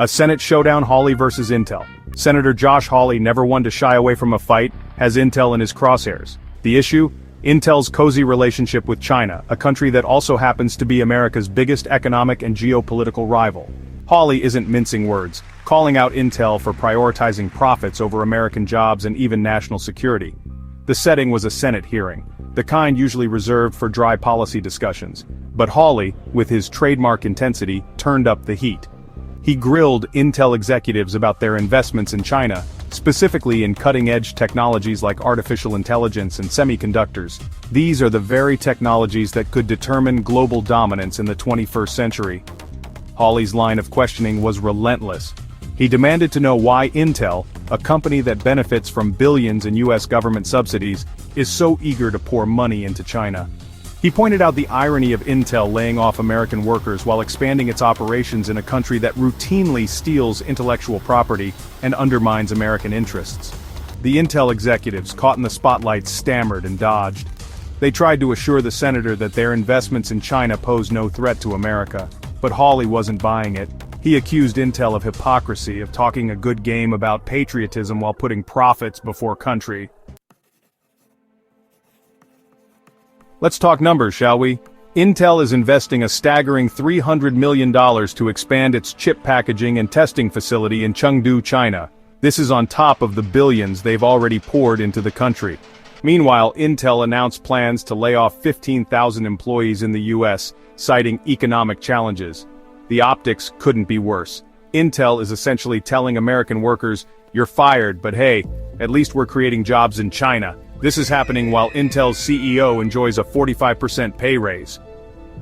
A Senate showdown: Hawley versus Intel. Senator Josh Hawley, never one to shy away from a fight, has Intel in his crosshairs. The issue? Intel's cozy relationship with China, a country that also happens to be America's biggest economic and geopolitical rival. Hawley isn't mincing words, calling out Intel for prioritizing profits over American jobs and even national security. The setting was a Senate hearing, the kind usually reserved for dry policy discussions. But Hawley, with his trademark intensity, turned up the heat. He grilled Intel executives about their investments in China, specifically in cutting-edge technologies like artificial intelligence and semiconductors. These are the very technologies that could determine global dominance in the 21st century. Hawley's line of questioning was relentless. He demanded to know why Intel, a company that benefits from billions in US government subsidies, is so eager to pour money into China. He pointed out the irony of Intel laying off American workers while expanding its operations in a country that routinely steals intellectual property and undermines American interests. The Intel executives, caught in the spotlight, stammered and dodged. They tried to assure the senator that their investments in China pose no threat to America, but Hawley wasn't buying it. He accused Intel of hypocrisy, of talking a good game about patriotism while putting profits before country. Let's talk numbers, shall we? Intel is investing a staggering $300 million to expand its chip packaging and testing facility in Chengdu, China. This is on top of the billions they've already poured into the country. Meanwhile, Intel announced plans to lay off 15,000 employees in the US, citing economic challenges. The optics couldn't be worse. Intel is essentially telling American workers, "You're fired, but hey, at least we're creating jobs in China." This is happening while Intel's CEO enjoys a 45% pay raise.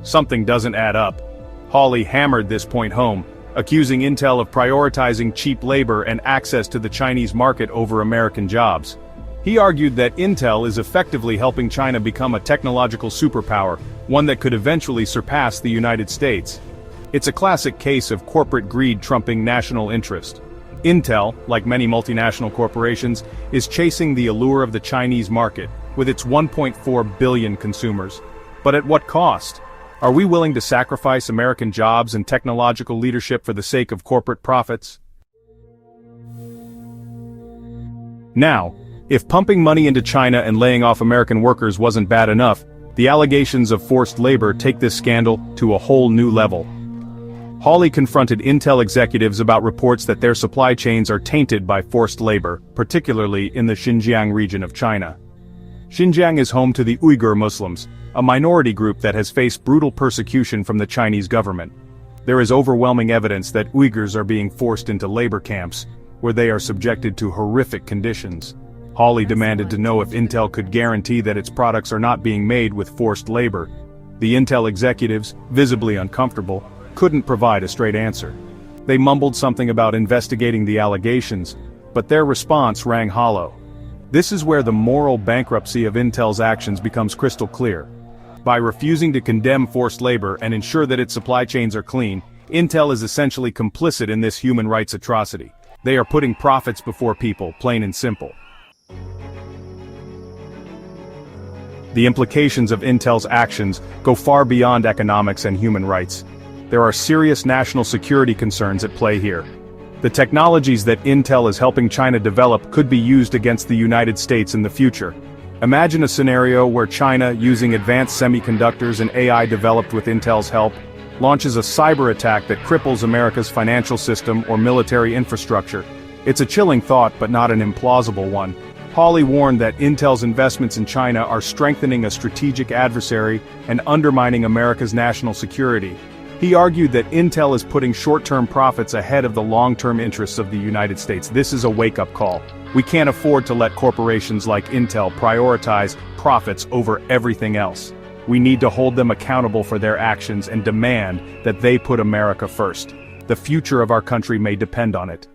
Something doesn't add up. Hawley hammered this point home, accusing Intel of prioritizing cheap labor and access to the Chinese market over American jobs. He argued that Intel is effectively helping China become a technological superpower, one that could eventually surpass the United States. It's a classic case of corporate greed trumping national interest. Intel, like many multinational corporations, is chasing the allure of the Chinese market, with its 1.4 billion consumers. But at what cost? Are we willing to sacrifice American jobs and technological leadership for the sake of corporate profits? Now, if pumping money into China and laying off American workers wasn't bad enough, the allegations of forced labor take this scandal to a whole new level. Hawley confronted Intel executives about reports that their supply chains are tainted by forced labor, particularly in the Xinjiang region of China. Xinjiang is home to the Uyghur Muslims, a minority group that has faced brutal persecution from the Chinese government. There is overwhelming evidence that Uyghurs are being forced into labor camps, where they are subjected to horrific conditions. Hawley demanded to know if Intel could guarantee that its products are not being made with forced labor. The Intel executives, visibly uncomfortable, couldn't provide a straight answer. They mumbled something about investigating the allegations, but their response rang hollow. This is where the moral bankruptcy of Intel's actions becomes crystal clear. By refusing to condemn forced labor and ensure that its supply chains are clean, Intel is essentially complicit in this human rights atrocity. They are putting profits before people, plain and simple. The implications of Intel's actions go far beyond economics and human rights. There are serious national security concerns at play here. The technologies that Intel is helping China develop could be used against the United States in the future. Imagine a scenario where China, using advanced semiconductors and AI developed with Intel's help, launches a cyber attack that cripples America's financial system or military infrastructure. It's a chilling thought, but not an implausible one. Hawley warned that Intel's investments in China are strengthening a strategic adversary and undermining America's national security. He argued that Intel is putting short-term profits ahead of the long-term interests of the United States. This is a wake-up call. We can't afford to let corporations like Intel prioritize profits over everything else. We need to hold them accountable for their actions and demand that they put America first. The future of our country may depend on it.